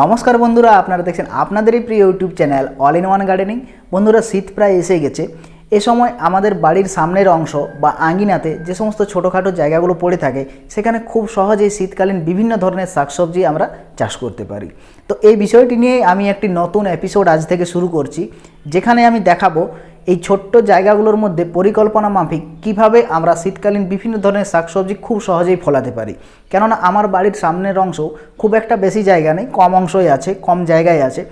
নমস্কার বন্ধুরা, আপনারা দেখছেন আপনাদেরই প্রিয় YouTube channel all in one gardening. বন্ধুরা, শীত প্রায় এসে গেছে। এ সময় আমাদের বাড়ির সামনের অংশ বা আঙ্গিনাতে যে সমস্ত ছোটোখাটো জায়গাগুলো পড়ে থাকে সেখানে খুব সহজেই শীতকালীন বিভিন্ন ধরনের শাকসবজি আমরা চাষ করতে পারি। তো এই বিষয়টি নিয়ে আমি একটি নতুন এপিসোড আজ থেকে শুরু করছি, যেখানে আমি দেখাবো এই ছোট্ট জায়গাগুলোর মধ্যে পরিকল্পনা মাফিক কীভাবে আমরা শীতকালীন বিভিন্ন ধরনের শাকসবজি খুব সহজেই ফলাতে পারি। কেননা আমার বাড়ির সামনের অংশ খুব একটা বেশি জায়গা নেই, কম অংশই আছে, কম জায়গায় আছে,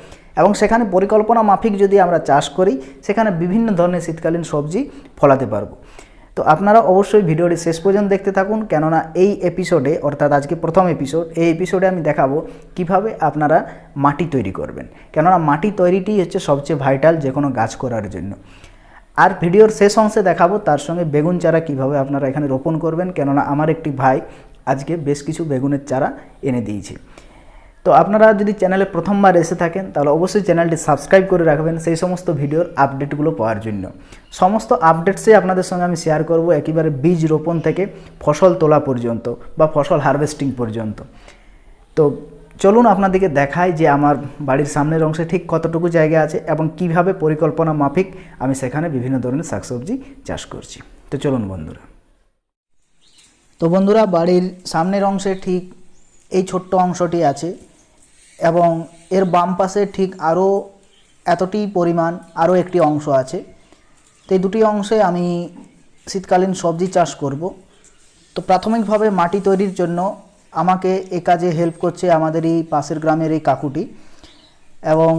এবং সেখানে পরিকল্পনা মাফিক যদি আমরা চাষ করি সেখানে বিভিন্ন ধরনের শীতকালীন সবজি ফলাতে পারবো। তো আপনারা অবশ্যই ভিডিওটি শেষ পর্যন্ত দেখতে থাকুন, কেননা এই এপিসোডে, অর্থাৎ আজকে প্রথম এপিসোড, এই এপিসোডে আমি দেখাবো কিভাবে আপনারা মাটি তৈরি করবেন। কেননা মাটি তৈরিটি হচ্ছে সবচেয়ে ভাইটাল যে কোনো গাছ করার জন্য। আর ভিডিওর শেষ অংশে দেখাবো তার সঙ্গে বেগুন চারা কিভাবে আপনারা এখানে রোপণ করবেন, কেননা আমার একটি ভাই আজকে বেশ কিছু বেগুনের চারা এনে দিয়েছে। তো আপনারা যদি চ্যানেলে প্রথমবার এসে থাকেন তাহলে অবশ্যই চ্যানেলটি সাবস্ক্রাইব করে রাখবেন সেই সমস্ত ভিডিওর আপডেটগুলো পাওয়ার জন্য। সমস্ত আপডেটসই আপনাদের সঙ্গে আমি শেয়ার করব, একেবারে বীজ রোপণ থেকে ফসল তোলা পর্যন্ত বা ফসল হারভেস্টিং পর্যন্ত। তো চলুন আপনাদেরকে দেখাই যে আমার বাড়ির সামনের অংশে ঠিক কতটুকু জায়গা আছে এবং কিভাবে পরিকল্পনা মাফিক আমি সেখানে বিভিন্ন ধরনের শাকসবজি চাষ করছি। তো চলুন বন্ধুরা। তো বন্ধুরা, বাড়ির সামনের অংশে ঠিক এই ছোট্ট অংশটি আছে এবং এর বাম পাশে ঠিক আরও এতটি পরিমাণ আরও একটি অংশ আছে। তো এই দুটি অংশে আমি শীতকালীন সবজি চাষ করব। তো প্রাথমিকভাবে মাটি তৈরির জন্য আমাকে এ কাজে হেল্প করছে আমাদের এই পাশের গ্রামের এই কাকুটি, এবং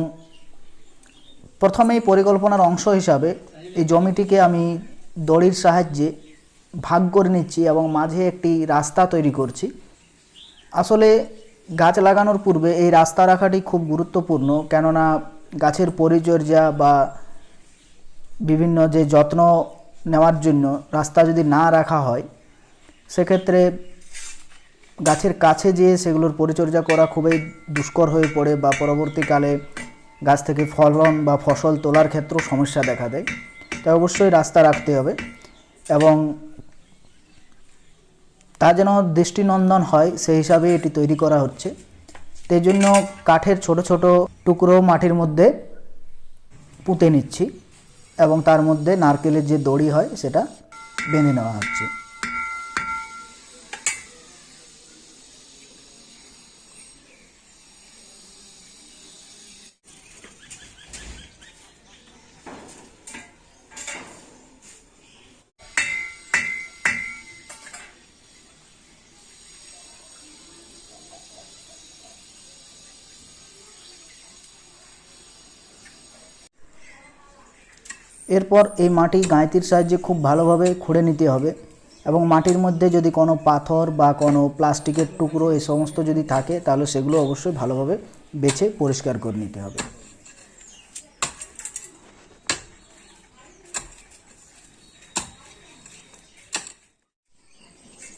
প্রথমেই পরিকল্পনার অংশ হিসাবে এই জমিটিকে আমি দড়ির সাহায্যে ভাগ করে নিচ্ছি এবং মাঝে একটি রাস্তা তৈরি করছি। আসলে গাছ লাগানোর পূর্বে এই রাস্তা রাখাটি খুব গুরুত্বপূর্ণ, কেননা গাছের পরিচর্যা বা বিভিন্ন যে যত্ন নেওয়ার জন্য রাস্তা যদি না রাখা হয় সেক্ষেত্রে গাছের কাছে যেয়ে সেগুলোর পরিচর্যা করা খুবই দুষ্কর হয়ে পড়ে বা পরবর্তীকালে গাছ থেকে ফলন বা ফসল তোলার ক্ষেত্রেও সমস্যা দেখা দেয়। তাই অবশ্যই রাস্তা রাখতে হবে এবং তা যেন দৃষ্টিনন্দন হয় সেই হিসাবে এটি তৈরি করা হচ্ছে। সেই জন্য কাঠের ছোট ছোট টুকরো মাটির মধ্যে পুঁতে নিচ্ছি এবং তার মধ্যে নারকেলের যে দড়ি হয় সেটা বেঁধে নেওয়া হচ্ছে। এরপর এই মাটি গাঁইতির সাহায্যে খুব ভালোভাবে খুঁড়ে নিতে হবে এবং মাটির মধ্যে যদি কোনো পাথর বা কোনো প্লাস্টিকের টুকরো এই সমস্ত যদি থাকে তাহলে সেগুলো অবশ্যই ভালোভাবে বেছে পরিষ্কার করে নিতে হবে।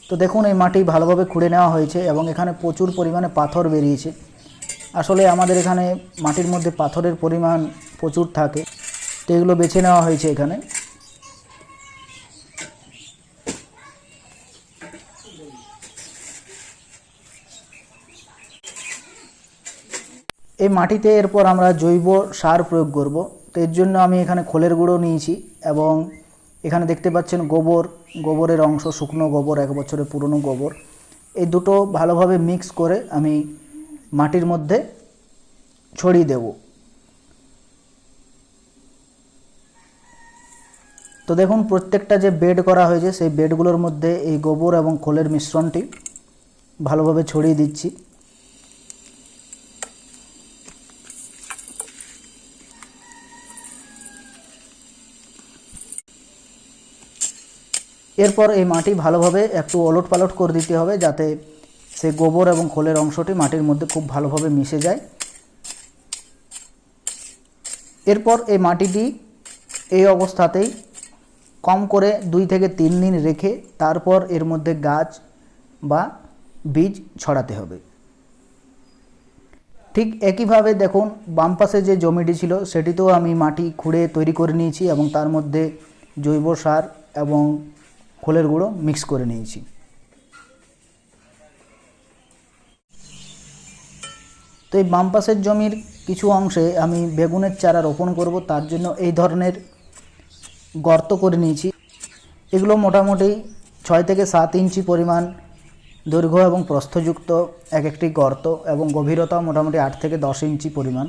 তো দেখুন, এই মাটি ভালোভাবে খুঁড়ে নেওয়া হয়েছে এবং এখানে প্রচুর পরিমাণে পাথর বেরিয়েছে। আসলে আমাদের এখানে মাটির মধ্যে পাথরের পরিমাণ প্রচুর থাকে, তো এগুলো বেছে নেওয়া হয়েছে এখানে। এই মাটিতে এরপর আমরা জৈব সার প্রয়োগ করব। তো এর জন্য আমি এখানে খোলের গুঁড়ো নিয়েছি এবং এখানে দেখতে পাচ্ছেন গোবরের অংশ, শুকনো গোবর, 1 বছরের পুরনো গোবর, এই দুটো ভালোভাবে মিক্স করে আমি মাটির মধ্যে ছড়িয়ে দেব। তো দেখুন, প্রত্যেকটা যে বেড করা হয়েছে সেই বেডগুলোর মধ্যে এই গোবর এবং খোলের মিশ্রণটি ভালোভাবে ছড়িয়ে দিচ্ছি। এরপর এই মাটি ভালোভাবে একটু ওলট পালট করে দিতে হবে যাতে সেই গোবর এবং খোলের অংশটি মাটির মধ্যে খুব ভালোভাবে মিশে যায়। এরপর এই মাটিটি এই অবস্থাতেই কম করে 2 থেকে 3 দিন রেখে তারপর এর মধ্যে গাছ বা বীজ ছড়াতে হবে। ঠিক একইভাবে দেখুন, বাম পাশে যে জমিটি ছিল সেটিতেও আমি মাটি খুঁড়ে তৈরি করে নিয়েছি এবং তার মধ্যে জৈব সার এবং খোলের গুঁড়ো মিক্স করে নিয়েছি। তো এই বাম পাশের জমির কিছু অংশে আমি বেগুনের চারা রোপণ করব, তার জন্য এই ধরনের গর্ত করে নিয়েছি। এগুলো মোটামুটি 6 থেকে 7 ইঞ্চি পরিমাণ দৈর্ঘ্য এবং প্রস্থযুক্ত এক একটি গর্ত, এবং গভীরতা মোটামুটি 8 থেকে 10 ইঞ্চি পরিমাণ।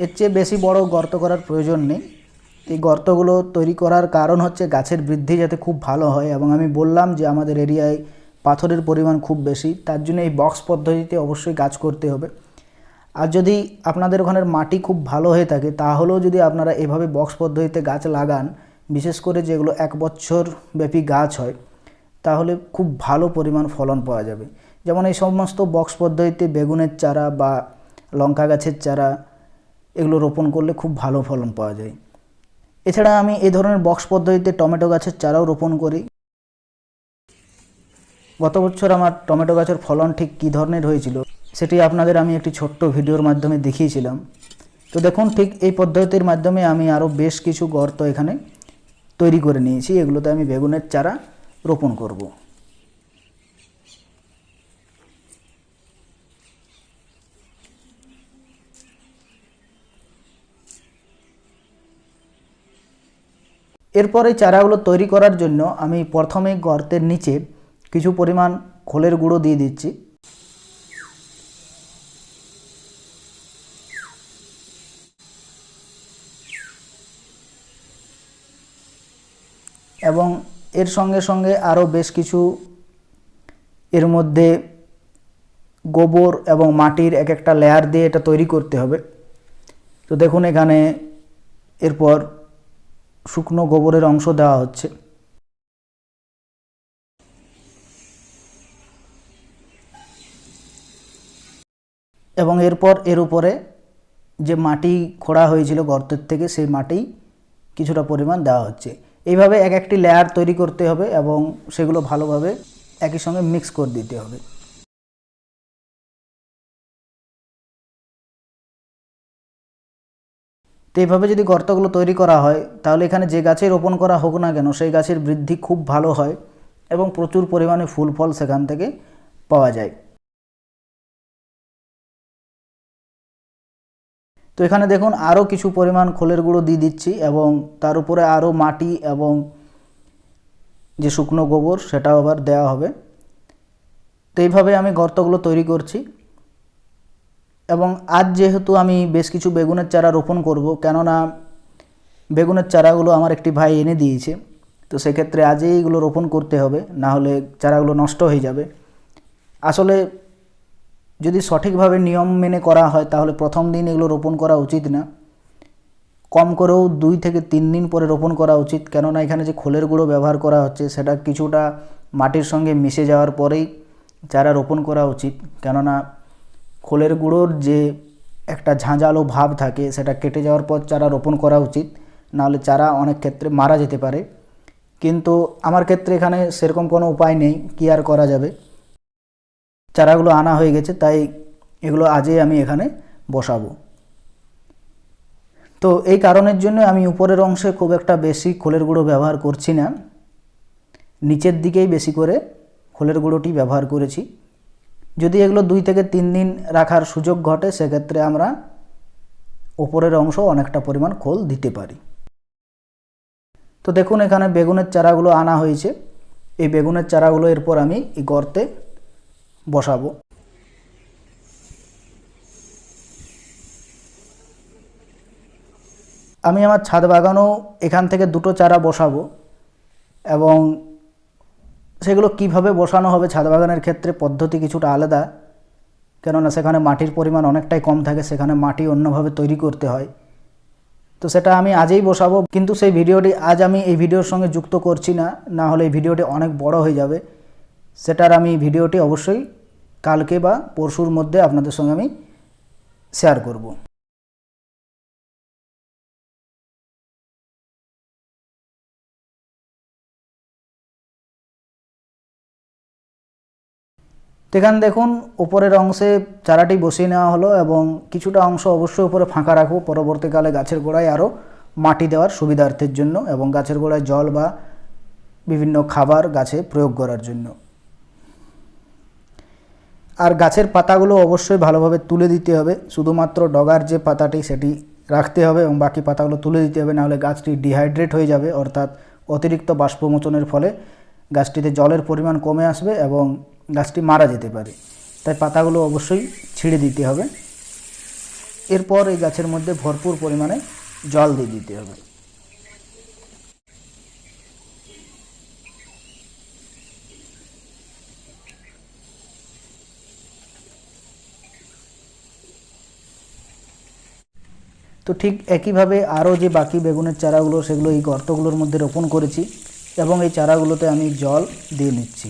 এর চেয়ে বেশি বড় গর্ত করার প্রয়োজন নেই। এই গর্তগুলো তৈরি করার কারণ হচ্ছে গাছের বৃদ্ধি যাতে খুব ভালো হয়, এবং আমি বললাম যে আমাদের এরিয়ায় পাথরের পরিমাণ খুব বেশি, তার জন্য এই বক্স পদ্ধতিতে অবশ্যই গাছ করতে হবে। আর যদি আপনাদের ওখানের মাটি খুব ভালো হয়ে থাকে তাহলেও যদি আপনারা এভাবে বক্স পদ্ধতিতে গাছ লাগান, বিশেষ করে যেগুলো 1 বছর ব্যাপী গাছ হয়, তাহলে খুব ভালো পরিমাণ ফলন পাওয়া যাবে। যেমন এই সমস্ত বক্স পদ্ধতিতে বেগুনের চারা বা লঙ্কা গাছের চারা এগুলো রোপণ করলে খুব ভালো ফলন পাওয়া যায়। এছাড়া আমি এই ধরনের বক্স পদ্ধতিতে টমেটো গাছের চারাও রোপণ করি। গত বছর আমার টমেটো গাছের ফলন ঠিক কী ধরনের হয়েছিল সেটি আপনাদের আমি একটি ছোট্ট ভিডিওর মাধ্যমে দেখিয়েছিলাম। তো দেখুন, ঠিক এই পদ্ধতির মাধ্যমে আমি আরও বেশ কিছু গর্ত এখানে তৈরি করে নিয়েছি। এগুলোতে আমি বেগুনের চারা রোপণ করব। এরপর এই চারাগুলো তৈরি করার জন্য আমি প্রথমে গর্তের নিচে কিছু পরিমাণ খোলের গুঁড়ো দিয়ে দিচ্ছি। এবং এর সঙ্গে সঙ্গে আরও বেশ কিছু এর মধ্যে গোবর এবং মাটির এক একটা লেয়ার দিয়ে এটা তৈরি করতে হবে। তো দেখুন, এখানে এরপর শুকনো গোবরের অংশ দেওয়া হচ্ছে। এবং এরপর এর উপরে যে মাটি খোঁড়া হয়েছিল গর্তের থেকে, সেই মাটি কিছুটা পরিমাণ দেওয়া হচ্ছে। এইভাবে এক একটি লেয়ার তৈরি করতে হবে এবং সেগুলো ভালোভাবে একই সঙ্গে মিক্স করে দিতে হবে। তো এইভাবে যদি গর্তগুলো তৈরি করা হয় তাহলে এখানে যে গাছে রোপণ করা হোক না কেন সেই গাছের বৃদ্ধি খুব ভালো হয় এবং প্রচুর পরিমাণে ফুল ফল সেখান থেকে পাওয়া যায়। তো এখানে দেখুন আরও কিছু পরিমাণ খোলের গুঁড়ো দিয়ে দিচ্ছি এবং তার উপরে আরও মাটি এবং যে শুকনো গোবর সেটাও আবার দেওয়া হবে। তো এইভাবে আমি গর্তগুলো তৈরি করছি। এবং আজ যেহেতু আমি বেশ কিছু বেগুনের চারা রোপণ করব, কেননা বেগুনের চারাগুলো আমার একটি ভাই এনে দিয়েছে, তো সেক্ষেত্রে আজই এগুলো রোপণ করতে হবে, না হলে চারাগুলো নষ্ট হয়ে যাবে। আসলে যদি সঠিকভাবে নিয়ম মেনে করা হয় তাহলে প্রথম দিন এগুলো রোপণ করা উচিত না, কম করেও 2 থেকে 3 দিন পরে রোপণ করা উচিত। কেননা এখানে যে খোলের গুঁড়ো ব্যবহার করা হচ্ছে সেটা কিছুটা মাটির সঙ্গে মিশে যাওয়ার পরেই চারা রোপণ করা উচিত। কেননা খোলের গুঁড়োর যে একটা ঝাঁঝালো ভাব থাকে সেটা কেটে যাওয়ার পর চারা রোপণ করা উচিত, নাহলে চারা অনেক ক্ষেত্রে মারা যেতে পারে। কিন্তু আমার ক্ষেত্রে এখানে সেরকম কোনো উপায় নেই, কি আর করা যাবে। চারাগুলো আনা হয়ে গেছে, তাই এগুলো আজই আমি এখানে বসাবো। তো এই কারণের জন্য আমি উপরের অংশে খুব একটা বেশি খোলের গুঁড়ো ব্যবহার করছি না, নিচের দিকেই বেশি করে খোলের গুঁড়োটি ব্যবহার করেছি। যদি এগুলো 2 থেকে 3 দিন রাখার সুযোগ ঘটে সেক্ষেত্রে আমরা উপরের অংশ অনেকটা পরিমাণ খোল দিতে পারি। তো দেখুন এখানে বেগুনের চারাগুলো আনা হয়েছে। এই বেগুনের চারাগুলো এরপর আমি এই গর্তে বসাবো। আমি আমার ছাদ বাগানও এখান থেকে 2টো চারা বসাবো, এবং সেগুলো কিভাবে বসানো হবে ছাদ বাগানের ক্ষেত্রে পদ্ধতি কিছুটা আলাদা, কেননা সেখানে মাটির পরিমাণ অনেকটাই কম থাকে, সেখানে মাটি অন্যভাবে তৈরি করতে হয়। তো সেটা আমি আজই বসাবো, কিন্তু সেই ভিডিওটি আজ আমি এই ভিডিওর সঙ্গে যুক্ত করছি না, না হলে এই ভিডিওটি অনেক বড় হয়ে যাবে। সেটার আমি ভিডিওটি অবশ্যই কালকে বা পরশুর মধ্যে আপনাদের সঙ্গে আমি শেয়ার করব। এখানে দেখুন উপরের অংশে চারাটি বসিয়ে নেওয়া হলো, এবং কিছুটা অংশ অবশ্যই উপরে ফাঁকা রাখবো পরবর্তীকালে গাছের গোড়ায় আরও মাটি দেওয়ার সুবিধার্থের জন্য, এবং গাছের গোড়ায় জল বা বিভিন্ন খাবার গাছে প্রয়োগ করার জন্য। আর গাছের পাতাগুলো অবশ্যই ভালোভাবে তুলে দিতে হবে, শুধুমাত্র ডগার যে পাতাটি সেটি রাখতে হবে এবং বাকি পাতাগুলো তুলে দিতে হবে, নাহলে গাছটি ডিহাইড্রেট হয়ে যাবে, অর্থাৎ অতিরিক্ত বাষ্পমোচনের ফলে গাছটিতে জলের পরিমাণ কমে আসবে এবং গাছটি মারা যেতে পারে। তাই পাতাগুলো অবশ্যই ছিঁড়ে দিতে হবে। এরপর এই গাছের মধ্যে ভরপুর পরিমাণে জল দিয়ে দিতে হবে। তো ঠিক একইভাবে আরও যে বাকি বেগুনের চারাগুলো সেগুলো এই গর্তগুলোর মধ্যে রোপণ করেছি এবং এই চারাগুলোতে আমি জল দিয়ে নিচ্ছি।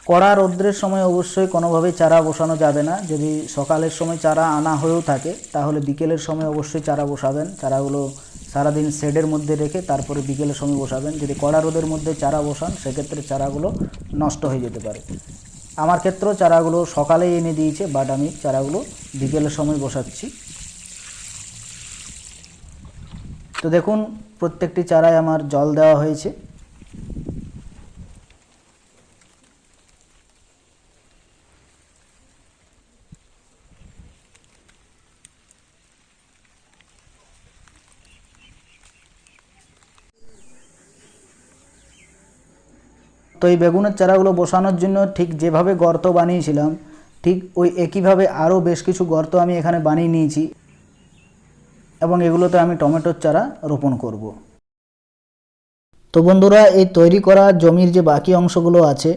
কড়া রৌদ্রের সময় অবশ্যই কোনোভাবেই চারা বসানো যাবে না। যদি সকালের সময় চারা আনা হয়েও থাকে তাহলে বিকেলের সময় অবশ্যই চারা বসাবেন। চারাগুলো সারাদিন শেডের মধ্যে রেখে তারপরে বিকেলের সময় বসাবেন। যদি কড়া রোদের মধ্যে চারা বসান সেক্ষেত্রে চারাগুলো নষ্ট হয়ে যেতে পারে। আমার ক্ষেত্রেও চারাগুলো সকালেই এনে দিয়েছে, বাট আমি চারাগুলো বিকেলের সময় বসাচ্ছি। তো দেখুন প্রত্যেকটি চারায় আমার জল দেওয়া হয়েছে। তো এই বেগুনের চারাগুলো বসানোর জন্য ঠিক যেভাবে গর্ত বানিয়েছিলাম ঠিক ওই একইভাবে আরও বেশ কিছু গর্ত আমি এখানে বানিয়ে নিয়েছি এবং এগুলোতে আমি টমেটোর চারা রোপণ করব। তো বন্ধুরা, এই তৈরি করা জমির যে বাকি অংশগুলো আছে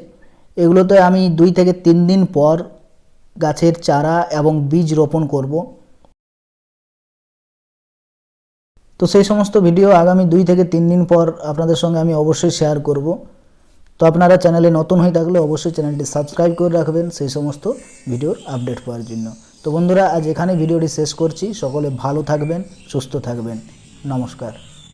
এগুলোতে আমি 2 থেকে 3 দিন পর গাছের চারা এবং বীজ রোপণ করব। তো সেই সমস্ত ভিডিও আগামী 2 থেকে 3 দিন পর আপনাদের সঙ্গে আমি অবশ্যই শেয়ার করব। তো আপনারা চ্যানেলে নতুন হয়ে থাকলে অবশ্যই চ্যানেলটি সাবস্ক্রাইব করে রাখবেন সেই সমস্ত ভিডিওর আপডেট পাওয়ার জন্য। তো বন্ধুরা, আজ এখানে ভিডিওটি শেষ করছি। সকলে ভালো থাকবেন, সুস্থ থাকবেন। নমস্কার।